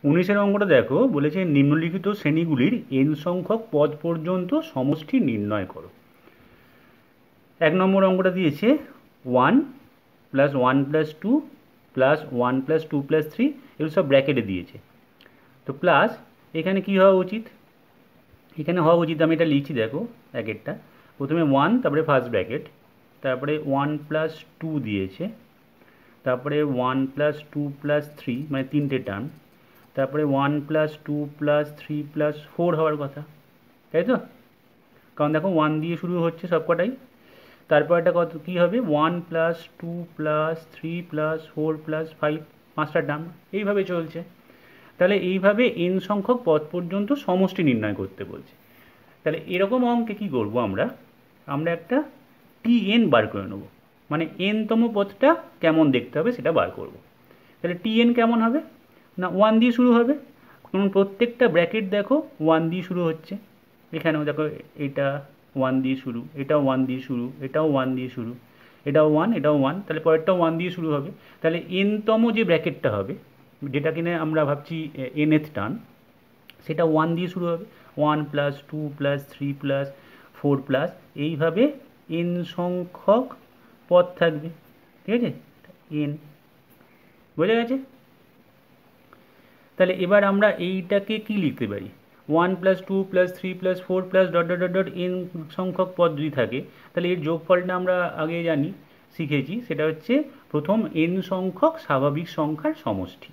19-এর অঙ্কটা দেখো, বলেছে নিম্নলিখিত শ্রেণীগুলির n সংখ্যক পদ পর্যন্ত সমষ্টি নির্ণয় করো। 1 নম্বর অঙ্কটা দিয়েছে 1 plus 1 plus 2 plus 1 plus 2 plus 3, এগুলো সব ব্র্যাকেটে দিয়েছে। তো প্লাস এখানে কি হওয়া উচিত? এখানে হওয়া উচিত, আমি এটা লিখছি দেখো ব্র্যাকেটটা। প্রথমে 1, তারপরে ফার্স্ট ব্র্যাকেট, তারপরে 1 প্লাস 2 দিয়েছে, তারপরে 1 প্লাস 2 প্লাস 3, মানে তিনটে টার্ম, তারপরে 1 প্লাস 2 প্লাস 3 প্লাস 4 হওয়ার কথা, তাই তো? কারণ দেখো 1 দিয়ে শুরু হচ্ছে সব কটাই। তারপর এটা কত কী হবে? 1 প্লাস 2 প্লাস 3 প্লাস 4 প্লাস 5, 5টা টার্ম এইভাবে চলছে। তাহলে এইভাবে n সংখ্যক পদ পর্যন্ত সমষ্টি নির্ণয় করতে বলছে। তাহলে এরকম অঙ্কে কী করবো আমরা? আমরা একটা tn বার করে নেব, মানে nতম পদটা কেমন দেখতে হবে সেটা বার করব। তাহলে tn কেমন হবে? না 1 দিয়ে শুরু হবে, কারণ প্রত্যেকটা ব্র্যাকেট দেখো 1 দিয়ে শুরু হচ্ছে। এখানেও দেখো এটা 1 দিয়ে শুরু, এটাও 1 দিয়ে শুরু, এটাও 1 দিয়ে শুরু, এটাও 1, এটাও 1, তাহলে পরেরটাও 1 দিয়ে শুরু হবে। তাহলে nতম যে ব্র্যাকেটটা হবে, যেটা কিনা আমরা ভাবছি nth টার্ম, সেটা 1 দিয়ে শুরু হবে। 1 প্লাস 2 প্লাস 3 প্লাস 4 প্লাস, এইভাবে n সংখ্যক পদ থাকবে, ঠিক আছে? n বোঝা গেছে? তাহলে এবার আমরা এইটাকে কি লিখতে পারি? 1 plus 2 plus 3 plus 4 plus dot dot dot dot n সংখ্যক পদ যদি থাকে, তাহলে এর যোগফলটা আমরা আগে জানি, শিখেছি, সেটা হচ্ছে প্রথম n সংখ্যক স্বাভাবিক সংখ্যার সমষ্টি,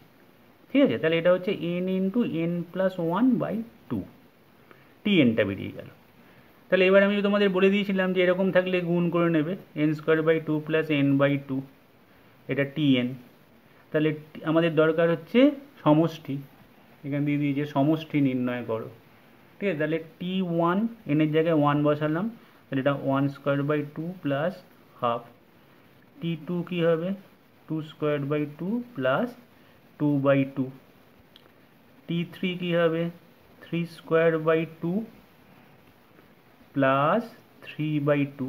ঠিক আছে? তাহলে এটা হচ্ছে n ইন্টু n প্লাস 1/2, tnটা বেরিয়ে গেল। তাহলে এবার আমি তোমাদের বলে দিয়েছিলাম যে এরকম থাকলে গুণ করে নেবে, n²/2 প্লাস n/2, এটা tn। তাহলে আমাদের দরকার হচ্ছে সমষ্টি, এখানে দিয়ে দিয়েছে সমষ্টি নির্ণয় করো, ঠিক আছে? তাহলে t1, এনের জায়গায় 1 বসালাম, তাহলে এটা 1²/2 প্লাস হাফ। t2 কী হবে? 2²/2 প্লাস 2/2। t3 কী হবে? 3²/2 প্লাস 3/2।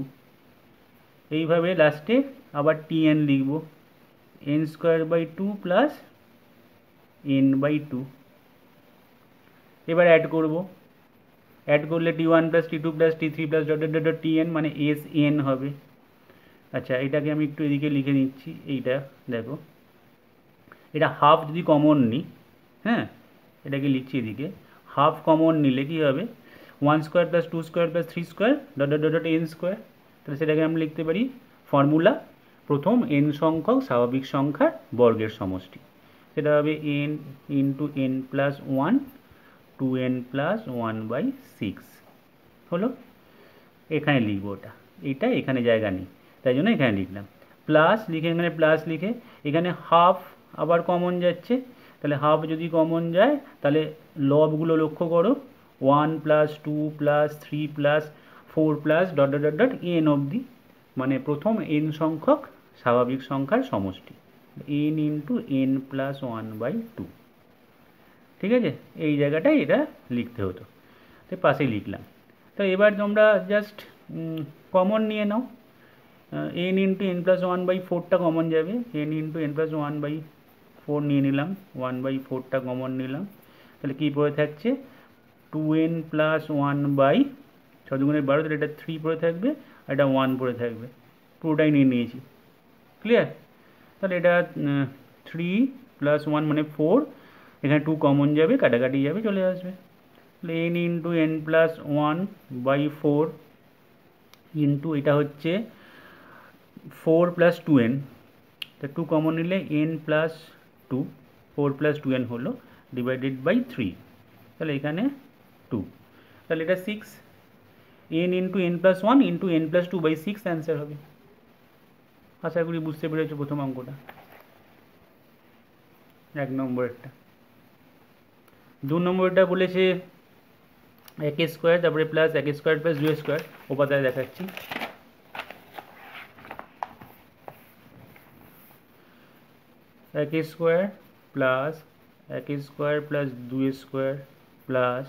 এইভাবে লাস্টে আবার tn লিখব, n²/2 প্লাস n/2। এবার অ্যাড করব, অ্যাড করলে t1 plus t2 plus t3 plus dot dot dot tn, মানে sn হবে। আচ্ছা, এটাকে আমি একটু এদিকে লিখে নিচ্ছি। এইটা দেখো, এটা হাফ যদি কমন নিই, হ্যাঁ, এটাকে লিখছি এদিকে, হাফ কমন নিলে কী হবে? 1² plus 2² plus 3² dot dot dot n²। তাহলে সেটাকে আমরা লিখতে পারি ফর্মুলা, প্রথম n সংখ্যক স্বাভাবিক সংখ্যার বর্গের সমষ্টি, সেটা হবে n into n plus 1, 2n plus 1/6 হলো। এখানে লিখব ওটা, এইটা এখানে জায়গা নেই, তাই জন্য এখানে লিখলাম। প্লাস লিখে, এখানে প্লাস লিখে, এখানে হাফ আবার কমন যাচ্ছে, তাহলে হাফ যদি কমন যায় তাহলে লবগুলো লক্ষ্য করো, 1 plus 2 plus 3 plus 4 plus dot dot dot n অবধি, মানে প্রথম n সংখ্যক স্বাভাবিক সংখ্যার সমষ্টি, n ইন্টু n প্লাস 1/2, ঠিক আছে? এই জায়গাটায় এটা লিখতে হতো, তো পাশেই লিখলাম। তো এবার তোমরা জাস্ট কমন নিয়ে নাও, n ইন্টু n প্লাস 1/4টা কমন যাবে, n ইন্টু n প্লাস 1/4 নিয়ে নিলাম, 1/4টা কমন নিলাম, তাহলে কী পড়ে থাকছে? 2n প্লাস 1/6×12, তাহলে এটা 3 পড়ে থাকবে, আর এটা 1 পড়ে থাকবে, পুরোটাই নিয়ে নিয়েছি। ক্লিয়ার? তাহলে এটা 3 প্লাস 1 মানে 4, এখানে 2 কমন যাবে, কাটাকাটি যাবে, চলে আসবে। তাহলে n into n plus 1/4 into এটা হচ্ছে 4 প্লাস 2n, তা 2 কমন নিলে n প্লাস 2, 4 প্লাস 2n হলো, ডিভাইডেড বাই 3, তাহলে এখানে 2, তাহলে এটা 6, n into n plus 1 into n plus 2/6 answer হবে। আশা করি বুঝতে পেরেছো প্রথম অঙ্কটা, 1 নম্বরেরটা। 2 নম্বরটা বলেছে a² তারপরে প্লাস a² প্লাস 2² উপাদায় দেখাচ্ছি। a² plus a² plus 2² plus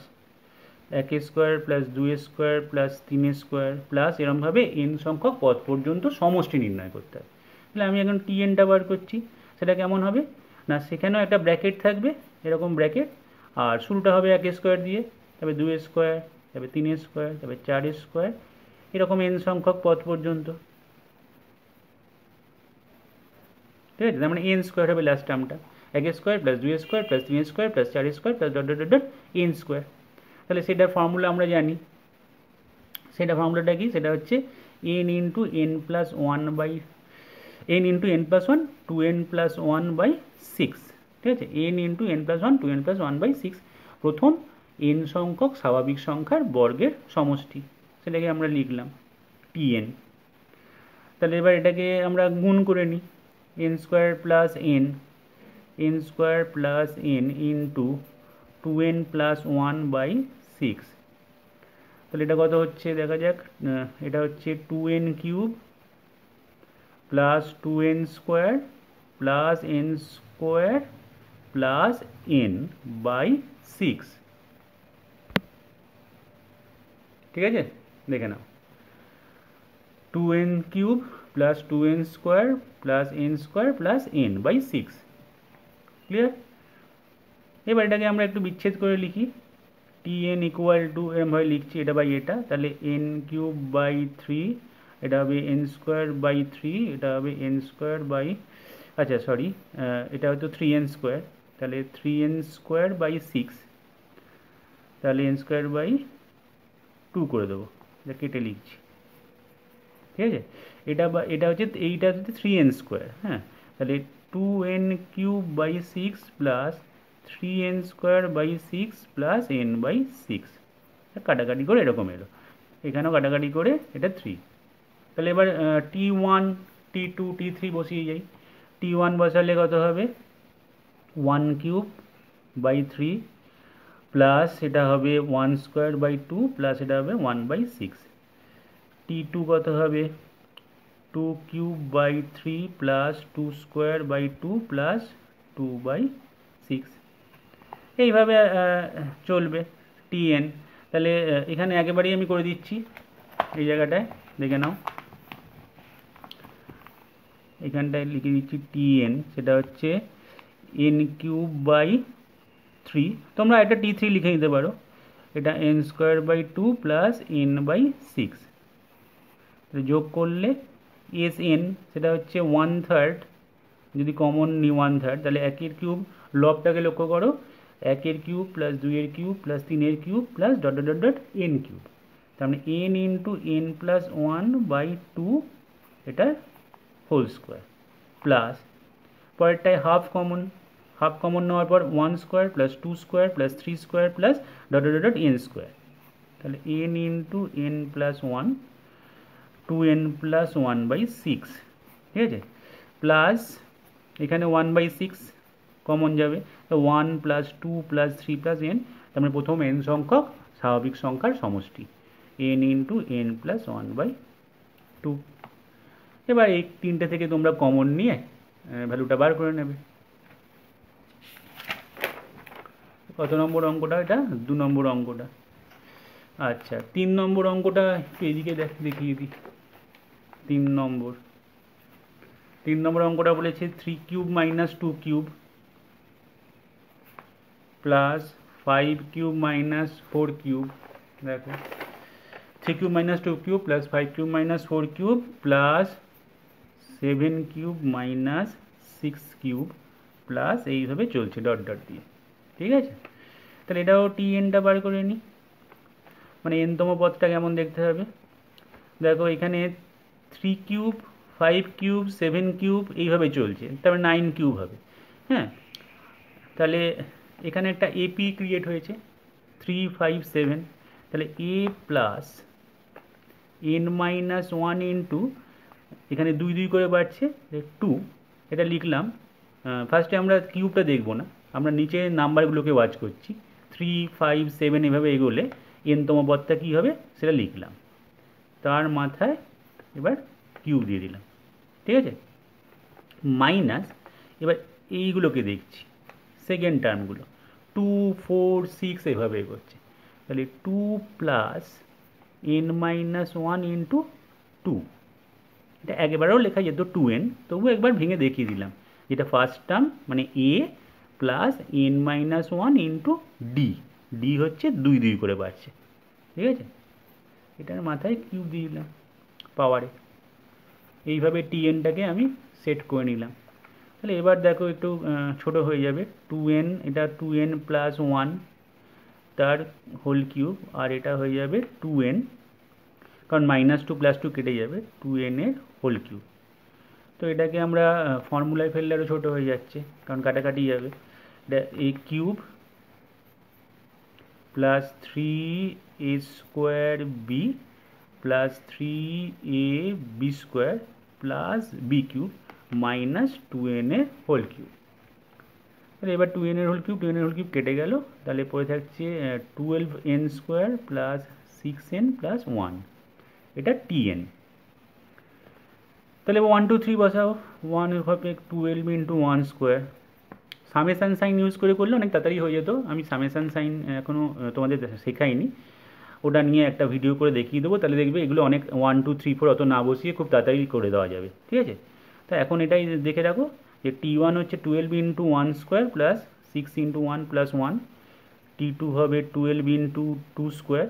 a² plus 2² plus 3² plus এরমভাবে n সংখ্যক পদ পর্যন্ত সমষ্টি নির্ণয় করতে হবে। তাহলে আমি এখন tnটা বার করছি, সেটা কেমন হবে? না সেখানেও একটা ব্র্যাকেট থাকবে, এরকম ব্র্যাকেট, আর শুরুটা হবে 1 স্কোয়ার দিয়ে, তবে 2 স্কোয়ার, তবে 3 স্কোয়ার, তবে 4 স্কোয়ার, এরকম n সংখ্যক পদ পর্যন্ত। ঠিক আছে, তার মানে n স্কোয়ার হবে লাস্ট টার্মটা, 1 square plus 2 square plus 3 square plus 4 square plus dot dot dot dot n square. তাহলে সেটার ফর্মুলা আমরা জানি, সেটা ফর্মুলাটা কি, সেটা হচ্ছে n into n plus 1 by n into n plus 1 2n plus 1 by 6। ঠিক আছে, n into n plus 1 2n plus 1 by 6, প্রথম n সংখ্যক স্বাভাবিক সংখ্যার বর্গের সমষ্টি, সেটাকে আমরা লিখলাম tn। তাহলে এবার এটাকে আমরা গুণ করে নিই, n square plus n square plus n into 2n plus 1 by 6। তাহলে এটা কত হচ্ছে দেখা যাক, এটা হচ্ছে 2n cube plus 2n square plus n square plus n by 6। ঠিক আছে, দেখে নাও, 2n cube plus 2n square plus n square plus n by 6। Clear? এবার এটাকে আমরা একটু বিচ্ছেদ করে লিখি, tn ইকুয়াল টু এরমভাবে লিখছি এটা বাই এটা, তাহলে n কিউব বাই 3, এটা হবে n স্কোয়ার বাই 3, এটা হবে n স্কোয়ার বাই, আচ্ছা সরি, এটা হয়তো 3n স্কোয়ার, তাহলে 3n স্কোয়ার বাই 6, তাহলে n স্কোয়ার বাই 2 করে দেবো, এটা কেটে লিখছি। ঠিক আছে, এটা হচ্ছে এইটা হচ্ছে 3n স্কোয়ার, হ্যাঁ, তাহলে 2n cube by 6 plus 3n square by 6 plus n by 6, কাটাকাটি করে এরকম এলো, এখানেও কাটাকাটি করে এটা 3। তাহলে এবার t1 t2 t3 বসিয়ে যাই, t1 বসালে কত হবে 1 কিউব বাই 3 প্লাস এটা হবে 1 স্কোয়ার বাই 2 প্লাস এটা হবে 1 বাই 6। t2 কত হবে 2 cube by 3 plus 2 square by 2 plus 2 by 6, এইভাবে চলবে tn। তাহলে এখানে একেবারেই আমি করে দিচ্ছি, এই জায়গাটায় দেখে নাও, এখানটায় লিখে দিচ্ছি tn, সেটা হচ্ছে n কিউব বাই 3, তোমরা এটা t3 লিখে নিতে পারো, এটা n square by 2 plus n by 6, যোগ করলে sn সেটা হচ্ছে 1/3, যদি কমন নিই 1/3, তাহলে 1 কিউব, লবটাকে লক্ষ্য করো, 1 cube plus 2 cube plus 3 cube plus dot dot dot n cube, তার মানে n into n plus 1 by 2 এটা হোল স্কোয়ার, প্লাস পরেরটায় হাফ কমন নেওয়ার পর 1 square plus 2 square plus 3 square plus dot dot dot n square, তাহলে n into n plus 1 2n plus 1 by 6। ঠিক আছে, plus এখানে 1 বাই 6 কমন যাবে, তো 1 প্লাস 2 প্লাস 3 প্লাস n, তার মানে প্রথম n সংখ্যক স্বাভাবিক সংখ্যার সমষ্টি n into n plus 1 by 2। এবার এই তিনটে থেকে তোমরা কমন নিয়ে ভ্যালুটা বার করে নেবে। কত নম্বর অঙ্কটা, এটা 2 নম্বর অঙ্কটা। আচ্ছা, 3 নম্বর অঙ্কটা একটু এদিকে দেখিয়ে দিই। 3 নম্বর অঙ্কটা বলেছে 3 cube minus 2 cube plus 5 cube minus 4 cube, দেখো 3 cube minus 2 cube plus 5 cube minus 4 cube plus 7 cube minus 6 cube plus এইভাবে চলছে ডট ডট দিয়ে। ঠিক আছে, তাহলে এটাও tnটা বার করে নিই, মানে nতম পদটা কেমন দেখতে হবে, দেখো এখানে 3 কিউব 5 কিউব 7 কিউব এইভাবে চলছে, তারপরে 9 কিউব হবে। হ্যাঁ, তাহলে এখানে একটা এপি ক্রিয়েট হয়েছে 3 5 7, তাহলে a plus n minus 1 into, এখানে 2 2 করে বাড়ছে 2, এটা লিখলাম। ফার্স্টে আমরা কিউবটা দেখবো না, আমরা নিচে নাম্বারগুলোকে ওয়াচ করছি, 3 5 7 এভাবে এগোলে nতম পদটা কী হবে সেটা লিখলাম, তার মাথায় এবার কিউব দিয়ে দিলাম। ঠিক আছে, মাইনাস এবার এইগুলোকে দেখছি, সেকেন্ড টার্মগুলো 2 4 6 এভাবে এগোচ্ছে, তাহলে 2 প্লাস n মাইনাস 1 ইন্টু 2, এটা একবারেও লেখা যেত 2n, তবু একবার ভেঙে দেখিয়ে দিলাম, যেটা ফার্স্ট টার্ম মানে a plus N minus one into D, D হচ্ছে 2 2 করে বাড়ছে, ঠিক আছে। এটার মাথায় কিউব দিয়ে দিলাম পাওয়ারে। এইভাবে টিএনটাকে আমি সেট করে নিলাম। তাহলে এবার দেখো একটু ছোট হয়ে যাবে, 2n, এটা 2n প্লাস ওয়ান তার হোল কিউব, আর এটা হয়ে যাবে 2n, কারণ -2 + 2 কেটে যাবে, 2n এর হোল কিউব। তো এটাকে আমরা ফর্মুলায় ফেললে আরও ছোটো হয়ে যাচ্ছে, কারণ কাটাকাটি যাবে। এটা a cube plus 3a² b plus 3ab² plus b cube minus 2n এর হোল কিউব। তাহলে এবার 2n এর হোল কিউব, 2n এর হোল কিউব কেটে গেল, তাহলে পড়ে থাকছে 12n² প্লাস 6n প্লাস 1, এটা tn। তাহলে 1 2 3 বসাও, 1 হবে 12 ইন্টু 1²। সামেশান সাইন ইউজ করে করলে অনেক তাড়াতাড়ি হয়ে যেত, আমি সামেশান সাইন এখনও তোমাদের শেখাইনি, ওটা নিয়ে একটা ভিডিও করে দেখিয়ে দেবো, তাহলে দেখবে এগুলো অনেক 1 2 3 4 অত না বসিয়ে খুব তাড়াতাড়ি করে দেওয়া যাবে, ঠিক আছে। তো এখন এটাই দেখে রাখো যে t1 হচ্ছে 12 into 1² plus 6 into 1 plus 1, t2 হবে 12 ইন্টু 2²,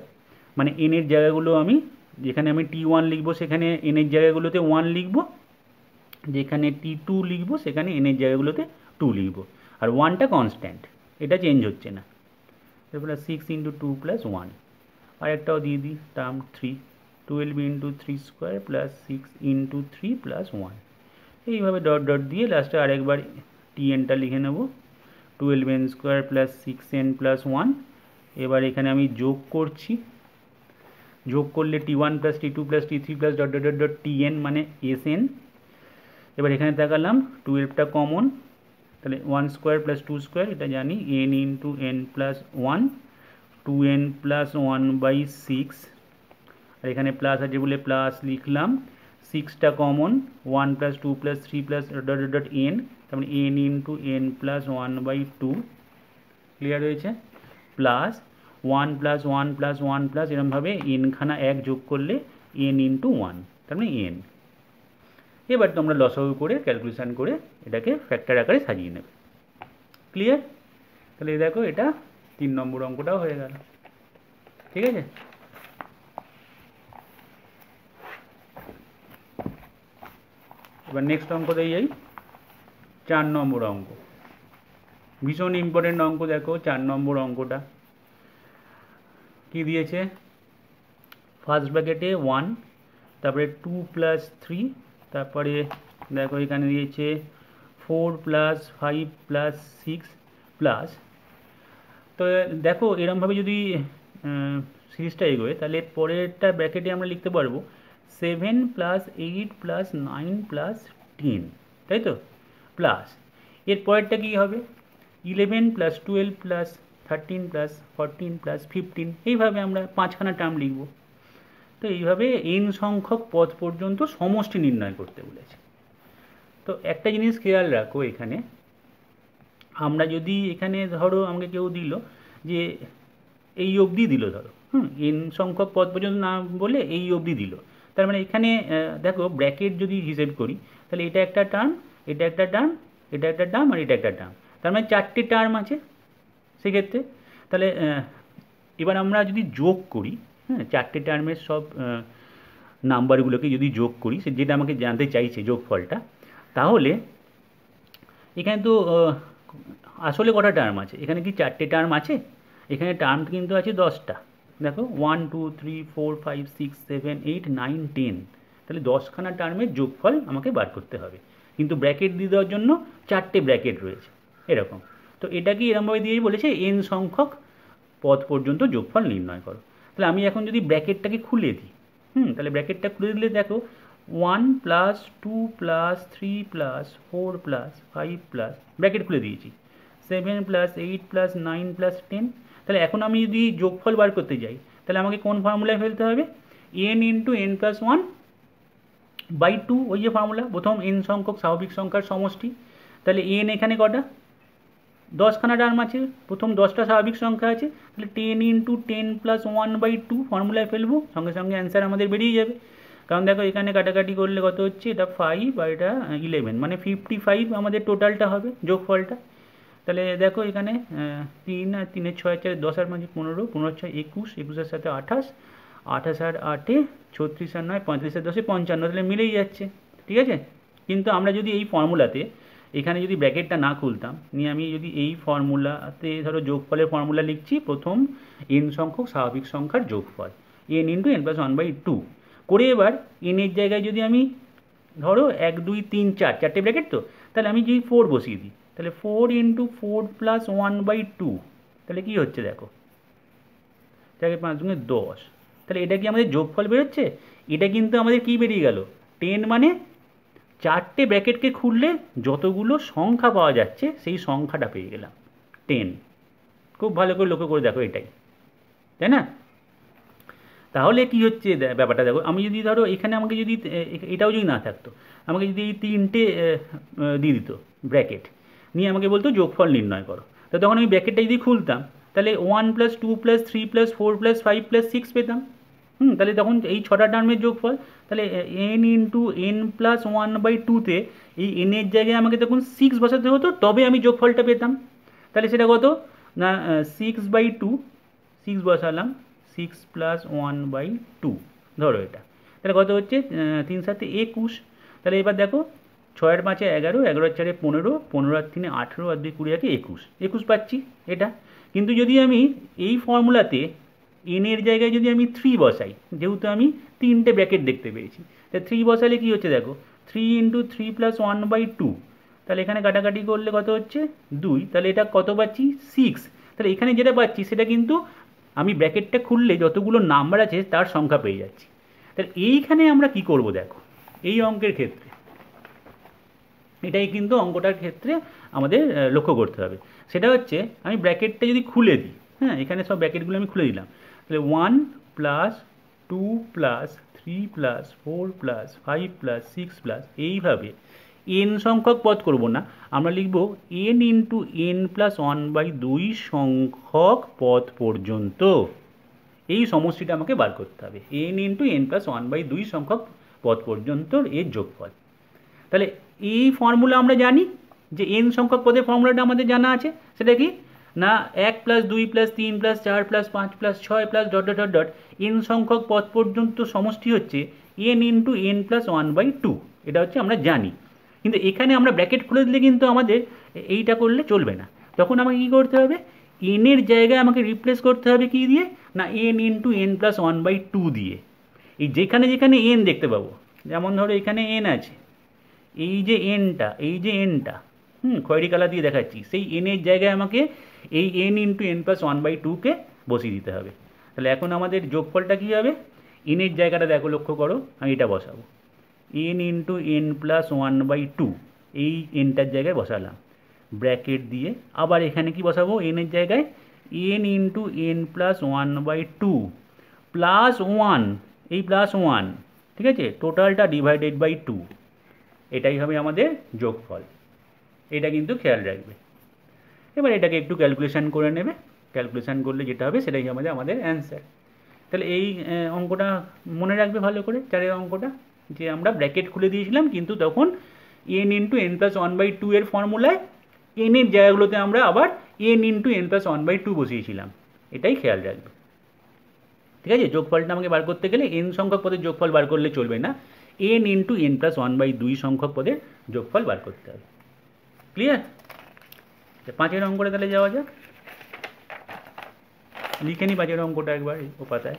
মানে n এর জায়গাগুলো আমি, যেখানে আমি t1 লিখবো সেখানে n এর জায়গাগুলোতে 1 লিখবো, যেখানে t2 লিখবো সেখানে n এর জায়গাগুলোতে 2 লিখবো, আর 1টা কনস্ট্যান্ট, এটা চেঞ্জ হচ্ছে না। তারপরে 6 ইন্টু 2 প্লাস 1, আর একটাও দিয়ে দিই term 3, 12 into 3² plus 6 into 3 plus 1, এইভাবে ডট ডট দিয়ে লাস্টে আরেকবার tnটা লিখে নেব, 12n² প্লাস 6n প্লাস 1। এবার এখানে আমি যোগ করছি, যোগ করলে t1 plus t2 plus t3 plus dot dot dot dot tn মানে sn। এবার এখানে তাকালাম 12টা কমন, তাহলে 1² প্লাস 2², এটা জানি n into n plus 1, 2n plus 1/6, আর এখানে প্লাস আছে বলে প্লাস লিখলাম, 6টা common, 1 plus 2 plus 3 plus dot dot dot n, তার মানে n into n plus 1/2, clear হয়েছে, প্লাস 1 প্লাস 1 প্লাস 1 প্লাস এরমভাবে n খানা 1 যোগ করলে n ইন্টু 1, তার মানে n। এবার তোমরা লসাগু করে ক্যালকুলেশন করে এটাকে ফ্যাক্টর আকারে সাজিয়ে নেবে, ক্লিয়ার। তাহলে দেখো এটা 3 নম্বর অঙ্কটাও হয়ে গেল, ঠিক আছে। এবার নেক্সট অঙ্কতে যাই, 4 নম্বর অঙ্ক, ভীষণ ইম্পর্টেন্ট অঙ্ক। দেখো 4 নম্বর অঙ্কটা কি দিয়েছে, ফার্স্ট ব্র্যাকেটে 1, তারপরে 2 প্লাস 3, তারপরে দেখো এখানে দিয়েছে 4 প্লাস 5 প্লাস 6 প্লাস, তো দেখো এরমভাবে যদি সিরিজটা এগোয় তাহলে পরেরটা ব্র্যাকেটে আমরা লিখতে পারবো 7 প্লাস 8 প্লাস 9 প্লাস 10, তাই তো, প্লাস এর পরেরটা কী হবে 11 প্লাস 12 প্লাস 13 প্লাস 14 প্লাস 15, এইভাবে আমরা 5খানা টার্ম লিখব। তো এইভাবে n সংখ্যক পদ পর্যন্ত সমষ্টি নির্ণয় করতে বলেছে। তো একটা জিনিস খেয়াল রাখো, এখানে আমরা যদি এখানে ধরো আমাকে কেউ দিল যে এই অবধি দিল, ধরো n সংখ্যক পদ পর্যন্ত না বলে এই অবধি দিল, তার মানে এখানে দেখো ব্র্যাকেট যদি হিসেব করি তাহলে এটা একটা টার্ম, এটা একটা টার্ম, এটা একটা টার্ম, আর এটা একটা টার্ম, তার মানে 4টে টার্ম আছে সেক্ষেত্রে। তাহলে এবার আমরা যদি যোগ করি, 4টে টার্মের সব নাম্বারগুলোকে যদি যোগ করি, সে যেটা আমাকে জানতে চাইছে যোগফলটা, তাহলে এখানে তো আসলে কটা টার্ম আছে, এখানে কি 4টে টার্ম আছে, এখানে টার্ম কিন্তু আছে 10টা। দেখো 1 2 3 4 5 6 7 8 9 10, তাহলে 10খানা টার্মের যোগফল আমাকে বার করতে হবে, কিন্তু ব্র্যাকেট দিয়ে দেওয়ার জন্য 4টে ব্র্যাকেট রয়েছে এরকম। তো এটা কি এরকমভাবে দিয়েই বলেছে n সংখ্যক পদ পর্যন্ত যোগফল নির্ণয় করো। তাহলে আমি এখন যদি ব্র্যাকেটটাকে খুলে দিই, তাহলে ব্র্যাকেটটা খুলে দিলে দেখো 1 plus 2 plus 3 plus 4 plus 5 plus, bracket খুলে দিয়েছি, 7 প্লাস 8 প্লাস 9 প্লাস 10। তাহলে এখন আমি যদি যোগফল বার করতে যাই তাহলে আমাকে কোন ফর্মুলায় ফেলতে হবে, n ইন্টু n প্লাস 1/2, ওই যে ফর্মুলা, প্রথম n সংখ্যক স্বাভাবিক সংখ্যার সমষ্টি। তাহলে n এখানে কটা, 10খানা টার্ম আছে, প্রথম 10টা স্বাভাবিক সংখ্যা আছে, তাহলে 10 ইন্টু 10 প্লাস 1/2 ফর্মুলায় ফেলবো, সঙ্গে সঙ্গে অ্যান্সার আমাদের বেরিয়ে যাবে। কারণ দেখো এখানে কাটাকাটি করলে কত হচ্ছে, এটা 5 আর এটা 11, মানে 55 আমাদের টোটালটা হবে যোগফলটা। তাহলে দেখো এখানে 3 আর 3 6 4 10 আর 5 15, 15 6 21, 21 সাথে 28, 28 আর 8 36 আর 9 35 আর 10 55, তাহলে মিলেই যাচ্ছে। ঠিক আছে, কিন্তু আমরা যদি এই ফর্মুলাতে এখানে যদি ব্র্যাকেটটা না খুলতাম, নিয়ে আমি যদি এই ফর্মুলাতে ধরো যোগফলের ফর্মুলা লিখছি, প্রথম n সংখ্যক স্বাভাবিক সংখ্যার যোগফল n ইন্টু n প্লাস 1/2 করে, এবার n এর জায়গায় যদি আমি ধরো 1 2 3 4 চারটে ব্র্যাকেট, তো তাহলে আমি যদি 4 বসিয়ে দিই, তাহলে 4 ইন্টু 4 প্লাস 1/2, তাহলে কী হচ্ছে দেখো, তাহলে 5 দুগুণে 10, তাহলে এটা কি আমাদের যোগফল বেরোচ্ছে? এটা কিন্তু আমাদের কি বেরিয়ে গেল, 10, মানে চারটে ব্র্যাকেটকে খুললে যতগুলো সংখ্যা পাওয়া যাচ্ছে সেই সংখ্যাটা পেয়ে গেলাম 10। খুব ভালো করে লক্ষ্য করে দেখো এটাই, তাই না? তাহলে কি হচ্ছে ব্যাপারটা দেখো, আমি যদি ধরো এখানে আমাকে যদি এটাও যদি না থাকতো, আমাকে যদি এই তিনটে দিয়ে দিত ব্র্যাকেট, নিয়ে আমাকে বলতো যোগফল নির্ণয় করো, তো তখন আমি ব্র্যাকেটটা যদি খুলতাম, তাহলে 1 plus 2 plus 3 plus 4 plus 5 plus 6 পেতাম। তাহলে তখন এই 6টা টার্মের যোগফল, তাহলে n ইন্টু n প্লাস 1/2তে এই n এর জায়গায় আমাকে তখন 6 বসাতে হতো, তবে আমি যোগফলটা পেতাম। তাহলে সেটা কত না 6/2, 6 বসালাম, 6 প্লাস 1/2 ধরো এটা, তাহলে কত হচ্ছে 3 7 21। তাহলে এবার দেখো 6 আর 5 11, 11 আর 4 15, 15 আর 3 18, আর 2 20 21, 21 পাচ্ছি এটা। কিন্তু যদি আমি এই ফর্মুলাতে n এর জায়গায় যদি আমি 3 বসাই, যেহেতু আমি তিনটে ব্র্যাকেট দেখতে পেয়েছি, তাহলে 3 বসালে কি হচ্ছে দেখো, 3 ইন্টু 3 প্লাস 1/2, তাহলে এখানে কাটাকাটি করলে কত হচ্ছে 2, তাহলে এটা কত পাচ্ছি 6। তাহলে এখানে যেটা পাচ্ছি সেটা কিন্তু আমি ব্র্যাকেটটা খুললে যতগুলো নাম্বার আছে তার সংখ্যা পেয়ে যাচ্ছি। তাহলে এইখানে আমরা কি করব দেখো, এই অঙ্কের ক্ষেত্রে এটাই কিন্তু অঙ্কটার ক্ষেত্রে আমাদের লক্ষ্য করতে হবে। সেটা হচ্ছে আমি ব্র্যাকেটটা যদি খুলে দিই, হ্যাঁ এখানে সব ব্র্যাকেটগুলো আমি খুলে দিলাম, তাহলে 1 plus 2 plus 3 plus 4 plus 5 plus 6 plus, এইভাবে n সংখ্যক পদ করব না, আমরা লিখব n ইন্টু n প্লাস 1/2 সংখ্যক পদ পর্যন্ত। এই সমষ্টিটা আমাকে বার করতে হবে, n ইন্টু n প্লাস 1/2 সংখ্যক পদ পর্যন্ত এর যোগফল। তাহলে এই ফর্মুলা আমরা জানি যে n সংখ্যক পদের ফর্মুলাটা আমাদের জানা আছে, সেটা কি না 1 plus 2 plus 3 plus 4 plus 5 plus 6 plus dot dot dot dot n সংখ্যক পদ পর্যন্ত সমষ্টি হচ্ছে n ইন্টু n প্লাস 1/2, এটা হচ্ছে আমরা জানি। কিন্তু এখানে আমরা ব্র্যাকেট খুলে দিলে কিন্তু আমাদের এইটা করলে চলবে না, তখন আমাকে কী করতে হবে, n এর জায়গায় আমাকে রিপ্লেস করতে হবে কি দিয়ে না n ইন্টু n প্লাস 1/2 দিয়ে। এই যেখানে যেখানে n দেখতে পাবো, যেমন ধরো এখানে n আছে, এই যে এনটা, এই যে এনটা খয়েরি কালার দিয়ে দেখাচ্ছি, সেই n এর জায়গায় আমাকে এই n ইন্টু n প্লাস 1/2কে বসিয়ে দিতে হবে। তাহলে এখন আমাদের যোগফলটা কী হবে, n এর জায়গাটা দেখো লক্ষ্য করো, আমি এটা বসাবো n ইন্টু n প্লাস 1/2, এই nটার জায়গায় বসালাম ব্র্যাকেট দিয়ে, আবার এখানে কি বসাবো n এর জায়গায় n into n plus 1/2 plus 1, এই প্লাস 1, ঠিক আছে, টোটালটা ডিভাইডেড বাই 2, এটাই হবে আমাদের যোগফল। এটা কিন্তু খেয়াল রাখবে। এবার এটাকে একটু ক্যালকুলেশন করে নেবে, ক্যালকুলেশন করলে যেটা হবে সেটাই আমাদের অ্যান্সার। তাহলে এই অঙ্কটা মনে রাখবে ভালো করে, চারের অঙ্কটা, যে আমরা ব্র্যাকেট খুলে দিয়েছিলাম কিন্তু তখন n ইন্টু n প্লাস 1/2 এর ফর্মুলায় n এর জায়গাগুলোতে আমরা আবার n ইন্টু n প্লাস 1/2 বসিয়েছিলাম, এটাই খেয়াল রাখবে। ঠিক আছে, যোগফলটা আমাকে বার করতে গেলে n সংখ্যক পদের যোগফল বার করলে চলবে না, n ইন্টু n প্লাস 1/2 সংখ্যক পদের যোগফল বার করতে হবে। ক্লিয়ার? 5এর অঙ্কটা তাহলে যাওয়া যাক, লিখে নি 5এর অঙ্কটা একবার ও পাতায়।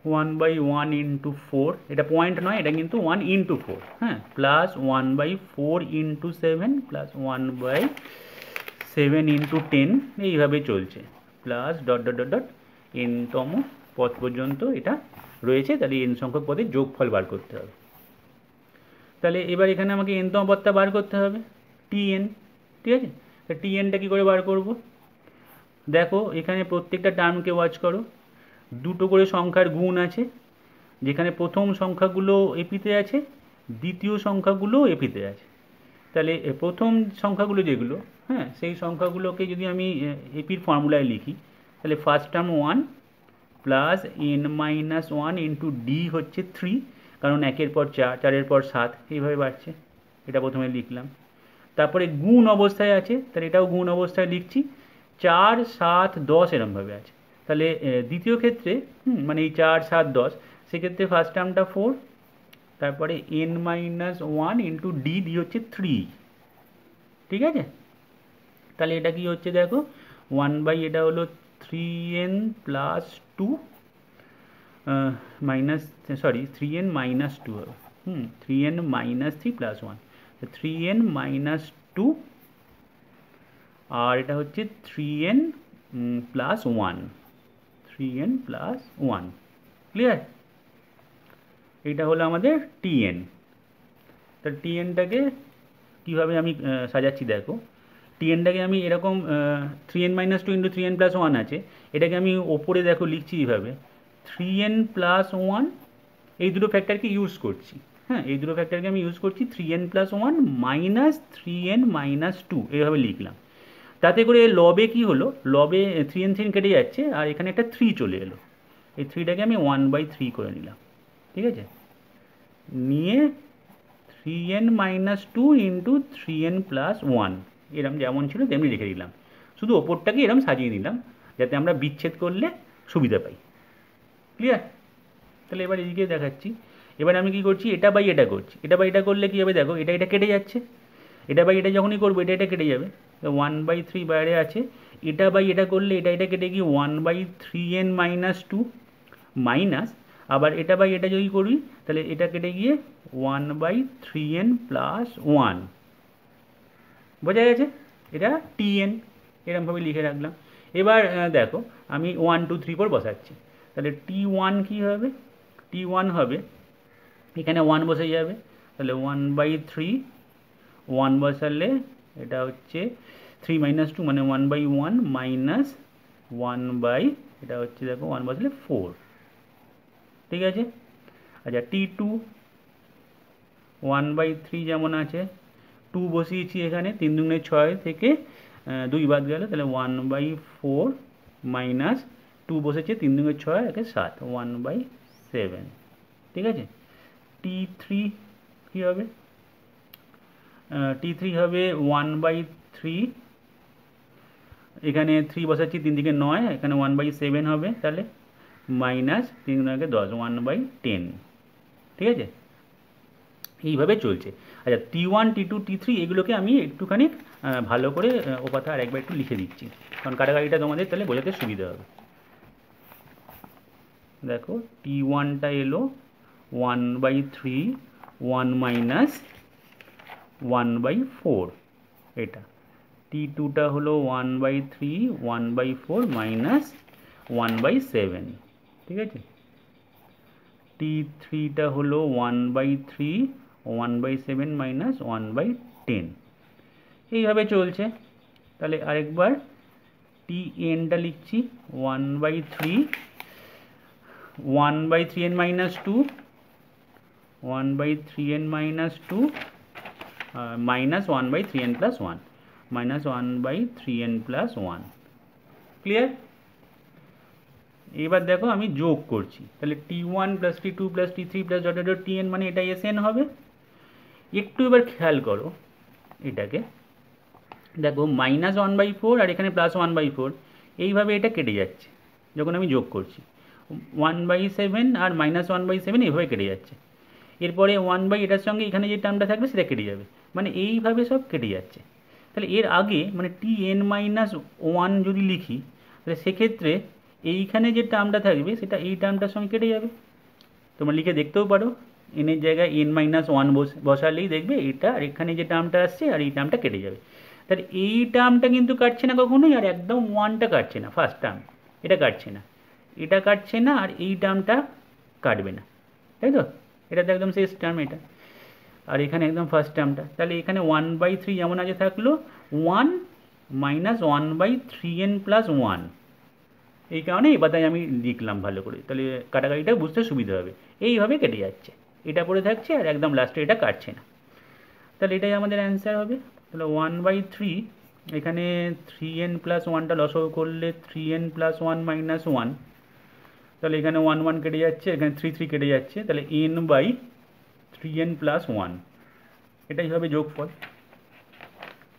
1/1 ইন্টু 4, এটা পয়েন্ট নয়, এটা কিন্তু 1 ইন্টু 4, হ্যাঁ, প্লাস 1/4 ইন্টু 7 প্লাস 1/7 ইন্টু 10, এইভাবে চলছে, plus dot dot dot dot nতম পদ পর্যন্ত এটা রয়েছে। তাহলে n সংখ্যক পদের যোগফল বার করতে হবে। তাহলে এবার এখানে আমাকে nতম পদটা বার করতে হবে tn, ঠিক আছে। তা tnটা কী করে বার করব, দেখো এখানে প্রত্যেকটা টার্মকে ওয়াচ করো, দুটো করে সংখ্যার গুণ আছে, যেখানে প্রথম সংখ্যাগুলো এপিতে আছে, দ্বিতীয় সংখ্যাগুলো এপিতে আছে। তাহলে প্রথম সংখ্যাগুলো যেগুলো, হ্যাঁ, সেই সংখ্যাগুলোকে যদি আমি এপির ফর্মুলায় লিখি, তাহলে first term 1 plus n-1 into D হচ্ছে 3, কারণ 1-এর পর 4, 4-এর পর 7, এইভাবে বাড়ছে, এটা প্রথমে লিখলাম। তারপরে গুণ অবস্থায় আছে, তাহলে এটাও গুণ অবস্থায় লিখছি, 4 7 10 এরমভাবে আছে। তাহলে দ্বিতীয় ক্ষেত্রে মানে এই 4 7 10, সেক্ষেত্রে ফার্স্ট টার্মটা 4, তারপরে n-1 ইন্টু ডি, ডি হচ্ছে 3, ঠিক আছে। তাহলে এটা কি হচ্ছে দেখো, 1 বাই এটা হলো 3n plus 2 minus, sorry 3n minus 2 হবে, 3n minus 3 plus 1, 3n minus 2, আর এটা হচ্ছে 3n plus 1, 3n plus 1, clear. এইটা হলো আমাদের tn। তাহলে tnটাকে কীভাবে আমি সাজাচ্ছি দেখো, tnটাকে আমি এরকম 3n minus 2 into 3n plus 1 আছে, এটাকে আমি ওপরে দেখো লিখছি এইভাবে 3n প্লাস 1, এই দুটো ফ্যাক্টরকে ইউজ করছি, হ্যাঁ এই দুটো ফ্যাক্টরকে আমি ইউজ করছি, 3n plus 1 minus 3n minus 2, এইভাবে লিখলাম। তাতে করে লবে কি হলো, লবে 3n 3 কেটে যাচ্ছে আর এখানে একটা 3 চলে এলো, এই 3টাকে আমি 1/3 করে নিলাম, ঠিক আছে। নিয়ে 3n minus 2 into 3n plus 1, এরম যেমন ছিল তেমনি রেখে দিলাম, শুধু ওপরটাকে এরম সাজিয়ে নিলাম যাতে আমরা বিচ্ছেদ করলে সুবিধা পাই, ক্লিয়ার। তাহলে এবার এদিকে দেখাচ্ছি, এবার আমি কি করছি, এটা বাই এটা করছি, এটা বাই এটা করলে কী হবে দেখো, এটা এটা কেটে যাচ্ছে, এটা বাই এটা যখনই করবো এটা এটা কেটে যাবে, 1/3 বাইরে আছে, এটা বাই এটা করলে এটা এটা কেটে গিয়ে 1/3n মাইনাস 2 মাইনাস, আবার এটা বাই এটা যদি করি তাহলে এটা কেটে গিয়ে 1/3n প্লাস 1, বোঝা গেছে, এটা tn, এরকমভাবে লিখে রাখলাম। এবার দেখো আমি 1 2 3 4 বসাচ্ছি, তাহলে t1 কী হবে, t1 হবে এখানে 1 বসে যাবে, তাহলে 1/3, 1 বসালে এটা হচ্ছে 3 মাইনাস 2 মানে 1/1 মাইনাস 1 এটা হচ্ছে দেখো 1 বসালে 4, ঠিক আছে। আচ্ছা t2 1/3 যেমন আছে, 2 বসিয়েছি এখানে, 3 দুগুণে 6 থেকে 2 বাদ গেল, তাহলে 1/4 মাইনাস 2 বসেছে 3 দুগুণে 6 একে 7, 1/7, ঠিক আছে। t3 কী হবে, t3 হবে 1/3, এখানে 3 বসাচ্ছি 3 দিকে 9, এখানে 1/7 হবে, তাহলে মাইনাস 3 গুণকে 10, 1/10, ঠিক আছে। এইভাবে চলছে। আচ্ছা t1 t2 t3 এগুলোকে আমি একটুখানি ভালো করে ও কথা আর একবার একটু লিখে দিচ্ছি, কারণ কাটাকাটিটা তোমাদের তাহলে বোঝাতে সুবিধা হবে। দেখো t1টা এলো 1/3, 1 মাইনাস 1/4 এটা, t2টা হলো 1/3, 1/4 মাইনাস 1/7, ঠিক আছে। t3টা হলো 1/3, 1/7 মাইনাস 1/10, এইভাবে চলছে। তাহলে আরেকবার tnটা লিখছি 1/3, 1/3n minus 2, 1/3n minus 2 minus 1/3n plus 1, minus 1/3n plus 1, clear. এবার দেখো আমি যোগ করছি, তাহলে t1 plus t2 plus t3 plus dot dot tn মানে এটা sn হবে। একটু এবার খেয়াল করো এটাকে, দেখো মাইনাস 1/4 আর এখানে প্লাস 1/4, এইভাবে এটা কেটে যাচ্ছে যখন আমি যোগ করছি, 1/7 আর মাইনাস 1/7 এইভাবে কেটে যাচ্ছে, এরপরে 1 এটার সঙ্গে এখানে যে টার্মটা থাকবে সেটা কেটে যাবে, মানে এইভাবে সব কেটে যাচ্ছে। তাহলে এর আগে মানে tn-1 যদি লিখি তাহলে সেক্ষেত্রে এইখানে যে টার্মটা থাকবে সেটা এই টার্মটার সঙ্গে কেটে যাবে, তোমরা লিখে দেখতেও পারো, এনের জায়গায় n-1 বসালেই দেখবে এটা আর এখানে যে টার্মটা আসছে আর এই টার্মটা কেটে যাবে। তাহলে এই টার্মটা কিন্তু কাটছে না কখনোই, আর একদম 1টা কাটছে না, ফার্স্ট টার্ম এটা কাটছে না, এটা কাটছে না, আর এই টার্মটা কাটবে না, তাই তো, এটা তো একদম শেষ টার্ম এটা, আর এখানে একদম ফার্স্ট টার্মটা, তাহলে এখানে 1/3 যেমন আছে থাকলো 1 মাইনাস 1/3n প্লাস 1, এই কারণে এবার তাই আমি লিখলাম ভালো করে, তাহলে কাটাকাটিটা বুঝতে সুবিধা হবে। এইভাবে কেটে যাচ্ছে, এটা পড়ে থাকছে আর একদম লাস্টে এটা কাটছে না, তাহলে এটাই আমাদের অ্যান্সার হবে। তাহলে 1/3, এখানে 3n প্লাস 1টা লসও করলে 3n প্লাস 1 মাইনাস 1, তাহলে এখানে 1 1 কেটে যাচ্ছে, এখানে 3 3 কেটে যাচ্ছে, তাহলে n/3n প্লাস 1, এটাই হবে যোগফল।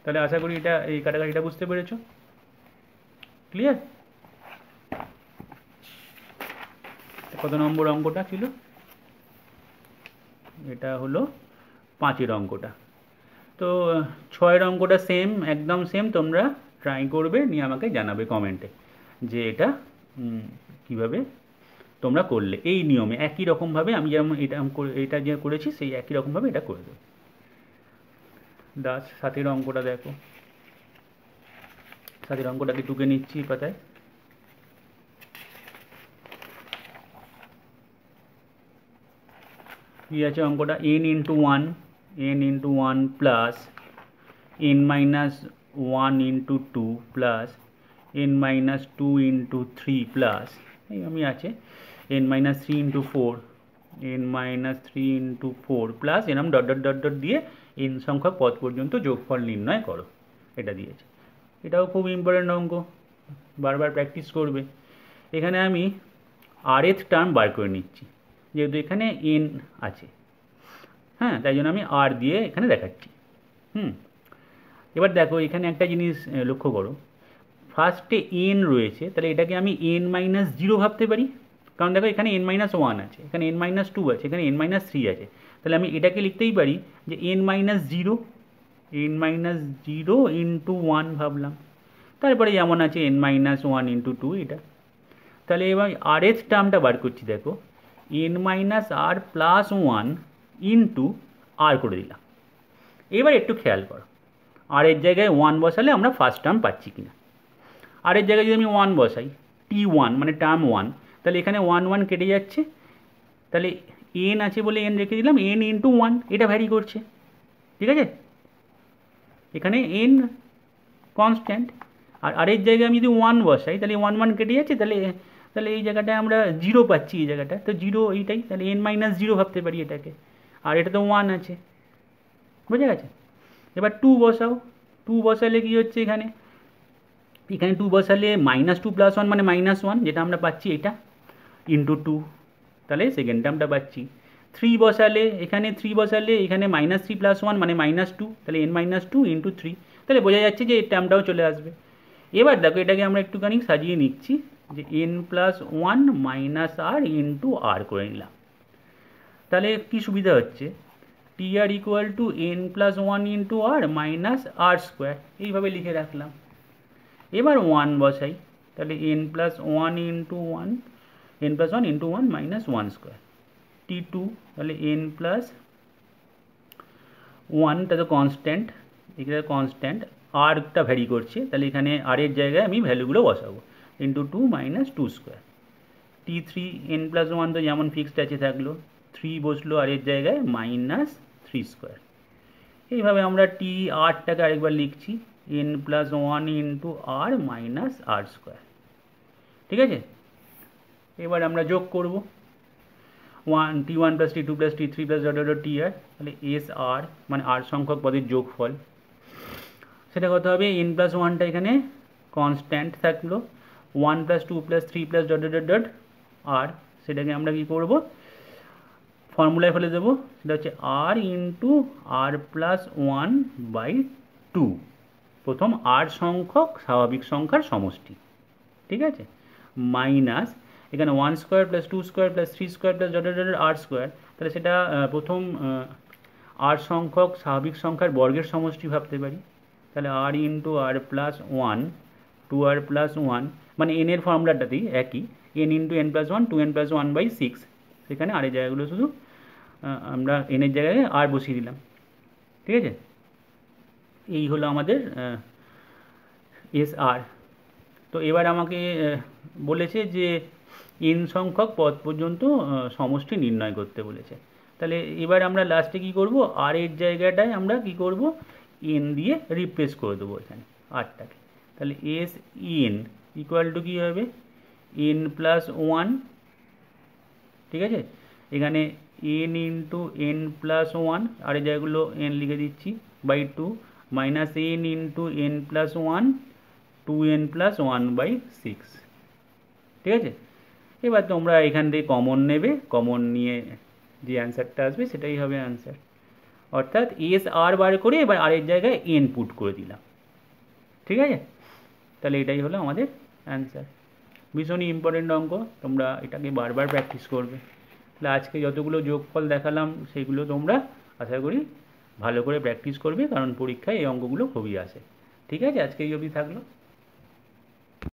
তাহলে আশা করি এটা এই কাটাকাটিটা বুঝতে পেরেছো। ক্লিয়ার? কত নম্বর অঙ্কটা ছিল? এটা হলো 5-এর অঙ্কটা। তো 6-এর অঙ্কটা সেম, একদম সেম। তোমরা ট্রাই করবে, নিয়ে আমাকে জানাবে কমেন্টে যে এটা কিভাবে তোমরা করলে। এই নিয়মে একই রকমভাবে আমি যেমন এটা যে করেছি সেই একই রকমভাবে এটা করে দেবো। 7-এর অঙ্কটা দেখো। 7-এর অঙ্কটাকে টুকে নিচ্ছি পাতায়। কি আছে অঙ্কটা? n into one plus n minus one into two plus n minus two into three plus এই আমি আছে n minus three into four n minus three into four plus এরম ডট ডট ডট ডট দিয়ে n সংখ্যক পদ পর্যন্ত যোগফল নির্ণয় করো। এটা দিয়েছে। এটাও খুব ইম্পর্টেন্ট অঙ্ক, বারবার প্র্যাকটিস করবে। এখানে আমি rth টার্ম বার করে নিচ্ছি, যেহেতু এখানে n আছে। হ্যাঁ, তাই জন্য আমি r দিয়ে এখানে দেখাচ্ছি। এবার দেখো এখানে একটা জিনিস লক্ষ্য করো, ফার্স্টে n রয়েছে, তাহলে এটাকে আমি n মাইনাস জিরো ভাবতে পারি। কারণ দেখো এখানে n মাইনাস ওয়ান আছে, এখানে n মাইনাস টু আছে, এখানে n মাইনাস থ্রি আছে। তাহলে আমি এটাকে লিখতেই পারি যে n minus zero into one ভাবলাম। তারপরে যেমন আছে n minus one into two এটা। তাহলে এবার rth টার্মটা বার করছি, দেখো n minus r plus one into r করে দিলাম। এবার একটু খেয়াল করো, আর এর জায়গায় ওয়ান বসালে আমরা ফার্স্ট টার্ম পাচ্ছি কিনা। আর এর জায়গায় যদি আমি ওয়ান বসাই, t1 মানে টার্ম ওয়ান, তাহলে এখানে ওয়ান ওয়ান কেটে যাচ্ছে। তাহলে n আছে বলে n রেখে দিলাম, n ইন্টু ওয়ান, এটা ভ্যারি করছে। ঠিক আছে, এখানে n কনস্ট্যান্ট। আর এর জায়গায় আমি যদি ওয়ান বসাই, তাহলে ওয়ান ওয়ান কেটে যাচ্ছে। তাহলে এই জায়গাটায় আমরা জিরো পাচ্ছি, এই জায়গাটা তো জিরো এইটাই। তাহলে n মাইনাস জিরো ভাবতে পারি এটাকে। আর এটা তো ওয়ান আছে, বুঝে গেছে? এবার টু বসাও। টু বসালে কি হচ্ছে, এখানে টু বসালে মাইনাস টু প্লাস ওয়ান মানে মাইনাস ওয়ান, যেটা আমরা পাচ্ছি এটা, ইন্টু টু, তাহলে সেকেন্ড টার্মটা পাচ্ছি। থ্রি বসালে এখানে মাইনাস থ্রি প্লাস ওয়ান মানে মাইনাস টু, তাহলে n minus two into three, তাহলে বোঝা যাচ্ছে যে এই টার্মটাও চলে আসবে। এবার দেখো এটাকে আমরা একটুখানি সাজিয়ে নিচ্ছি, যে n plus one minus r into r করে নিলাম। তাহলে কি সুবিধা হচ্ছে, tr equal to n plus one into R minus R square, এইভাবে লিখে রাখলাম। এবার ওয়ান বসাই, তাহলে n plus one into one minus one square, t2, তাহলে n প্লাস ওয়ানটা তো কনস্ট্যান্ট, এখানে কনস্ট্যান্ট, আরটা ভ্যারি করছে, তাহলে এখানে আর এর জায়গায় আমি ভ্যালুগুলো বসাবো, into two minus two square, t3 n plus one তো যেমন ফিক্সড আছে থাকলো, থ্রি বসলো আর এর জায়গায় মাইনাস থ্রি স্কোয়ার। এইভাবে আমরা টি আরটাকে আরেকবার লিখছি, n প্লাস ওয়ান ইন্টু আর মাইনাস আর স্কোয়ার। ঠিক আছে, এবার আমরা যোগ করব, t1 plus t2 plus t3 plus dot dot T R, তাহলে এস আর মানে আর সংখ্যক পদের যোগফল। সেটা কত হবে, n প্লাস ওয়ানটা এখানে কনস্ট্যান্ট থাকলো, one plus two plus three plus dot dot dot R, সেটাকে আমরা কি করব, ফর্মুলায় ফেলে দেবো। সেটা হচ্ছে R into R plus one by two, প্রথম আর সংখ্যক স্বাভাবিক সংখ্যার সমষ্টি। ঠিক আছে, মাইনাস এখানে one square plus two square plus three square plus dot dot R square, তাহলে সেটা প্রথম আর সংখ্যক স্বাভাবিক সংখ্যার বর্গের সমষ্টি ভাবতে পারি। তাহলে আর ইন্টু আর plus one, two r plus one, মানে এন এর ফর্মুলাটাতেই একই, n into N plus one, two N plus one by six. সেখানে আর এর জায়গাগুলো শুধু আমরা এনের জায়গায় আর বসিয়ে দিলাম। ঠিক আছে, এই হলো আমাদের এস আর। তো এবার আমাকে বলেছে যে n সংখ্যক পদ পর্যন্ত সমষ্টি নির্ণয় করতে বলেছে। তাহলে এবার আমরা লাস্টে কি করব, আর এর জায়গাটায় আমরা কি করব, n দিয়ে রিপ্লেস করে দেবো এখানে আরটাকে। তাহলে এস n ইকুয়াল টু কী হবে, n প্লাস ওয়ান। ঠিক আছে, এখানে n into N plus one, আর এই জায়গাগুলো n লিখে দিচ্ছি, by two, minus n into N plus one, two N plus one by six. ঠিক আছে, এবার তোমরা এখান থেকে কমন নেবে, কমন নিয়ে যে অ্যান্সারটা আসবে সেটাই হবে অ্যান্সার। অর্থাৎ এস আর বার করে এবার আর এর জায়গায় এন পুট করে দিলাম। ঠিক আছে, তাহলে এটাই হলো আমাদের অ্যান্সার। ভীষণই ইম্পর্টেন্ট অঙ্ক, তোমরা এটাকে বারবার প্র্যাকটিস করবে। তাহলে আজকে যতগুলো যোগফল দেখালাম সেগুলো তোমরা আশা করি ভালো করে প্র্যাকটিস করবে, কারণ পরীক্ষায় এই অঙ্কগুলো খুবই আসে। ঠিক আছে, আজকে এই অবধি থাকলো।